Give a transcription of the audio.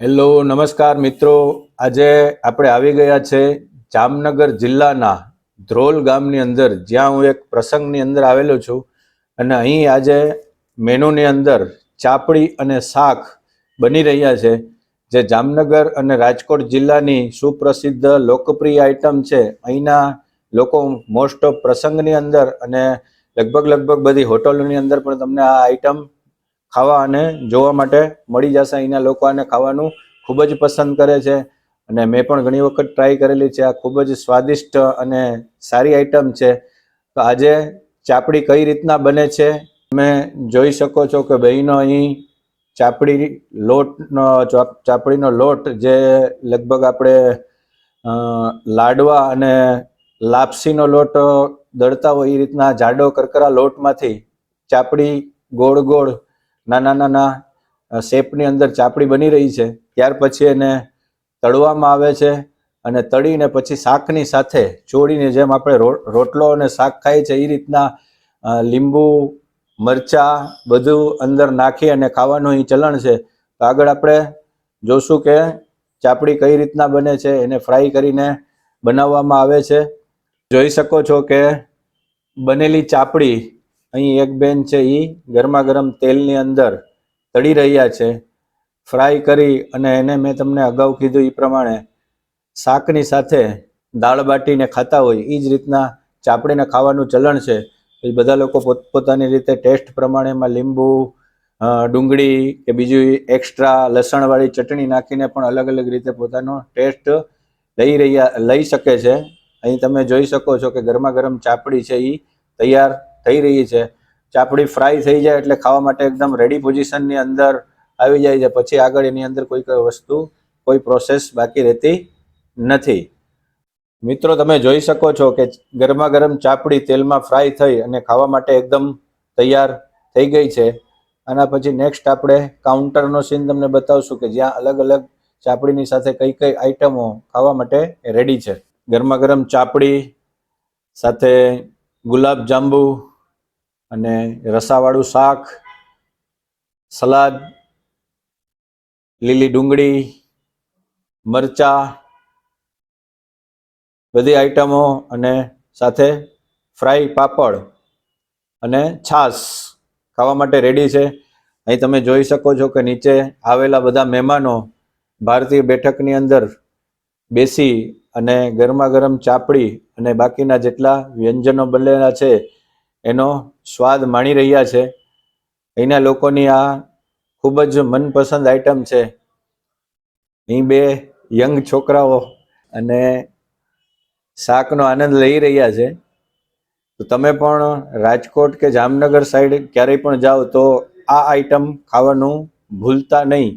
Hello નમસ્કાર મિત્રો, આજે આપણે આવી ગયા છે જામનગર જિલ્લાના ધ્રોલ ગામની અંદર, જ્યાં હું એક પ્રસંગની અંદર આવેલો છું. અને અહીં આજે મેનુની અંદર ચાપડી અને શાક બની રહ્યા છે, જે જામનગર અને રાજકોટ જિલ્લાની સુપ્રસિદ્ધ લોકપ્રિય આઈટમ છે. અહીંના લોકો મોસ્ટ ઓફ પ્રસંગની અંદર અને લગભગ બધી હોટલોની અંદર પણ તમને આ આઈટમ ખાવા અને જોવા માટે મળી જશે. અહીંના લોકો આને ખાવાનું ખૂબ જ પસંદ કરે છે અને મેં પણ ઘણી વખત ટ્રાય કરેલી છે. આ ખૂબ જ સ્વાદિષ્ટ અને સારી આઈટમ છે. તો આજે ચાપડી કઈ રીતના બને છે તમે જોઈ શકો છો કે બહેનો અહીં ચાપડીનો લોટ જે લગભગ આપણે લાડવા અને લાપસીનો લોટ દળતા હોય એ રીતના જાડો કરકરા લોટમાંથી ચાપડી ગોળ નાના શેપની અંદર ચાપડી બની રહી છે. ત્યાર પછી એને તળવામાં આવે છે અને તળીને પછી શાકની સાથે ચોળીને, જેમ આપણે રોટલો અને શાક ખાઈએ છે એ રીતના લીંબુ મરચા બધું અંદર નાખી અને ખાવાનું અહીં ચલણ છે. તો આગળ આપણે જોશું કે ચાપડી કઈ રીતના બને છે. એને ફ્રાય કરીને બનાવવામાં આવે છે. જોઈ શકો છો કે બનેલી ચાપડી અહીં એક બેન છે, એ ગરમા ગરમ તેલની અંદર તળી રહ્યા છે. ફ્રાય કરી અને એને મેં તમને અગાઉ કીધું એ પ્રમાણે શાકની સાથે દાળ બાટીને ખાતા હોય એ જ રીતના ચાપડીને ખાવાનું ચલણ છે. એ બધા લોકો પોતપોતાની રીતે ટેસ્ટ પ્રમાણે એમાં લીંબુ, ડુંગળી કે બીજું એક્સ્ટ્રા લસણવાળી ચટણી નાખીને પણ અલગ રીતે પોતાનો ટેસ્ટ લઈ શકે છે. અહીં તમે જોઈ શકો છો કે ગરમા ગરમ ચાપડી છે એ તૈયાર થઈ રહી છે. ચાપડી ફ્રાય થઈ જાય એટલે ખાવા માટે એકદમ રેડી પોઝિશનની અંદર આવી જાય છે. પછી આગળ એની અંદર કોઈ પ્રોસેસ બાકી રહેતી નથી. મિત્રો, તમે જોઈ શકો છો કે ગરમા ગરમ ચાપડી તેલમાં ફ્રાય થઈ અને ખાવા માટે એકદમ તૈયાર થઈ ગઈ છે. આના પછી નેક્સ્ટ આપણે કાઉન્ટરનો સીન તમને બતાવશું કે જ્યાં અલગ ચાપડીની સાથે કઈ આઈટમો ખાવા માટે રેડી છે. ગરમા ગરમ ચાપડી સાથે ગુલાબ જાંબુ અને રસાવાળું શાક, સલાદ, લીલી ડુંગળી, મરચા, બધી આઈટમો અને સાથે ફ્રાય પાપડ અને છાશ ખાવા માટે રેડી છે. અહીં તમે જોઈ શકો છો કે નીચે આવેલા બધા મહેમાનો ભારતીય બેઠકની અંદર બેસી અને ગરમા ગરમ ચાપડી અને બાકીના જેટલા વ્યંજનો બનેલા છે એનો સ્વાદ માણી રહ્યા છે. અહીંના લોકોની આ ખૂબ જ મનપસંદ આઈટમ છે. અહીં બે યંગ છોકરાઓ અને શાકનો આનંદ લઈ રહ્યા છે. તો તમે પણ રાજકોટ કે જામનગર સાઈડ ક્યારેય પણ જાઓ તો આ આઈટમ ખાવાનું ભૂલતા નહીં.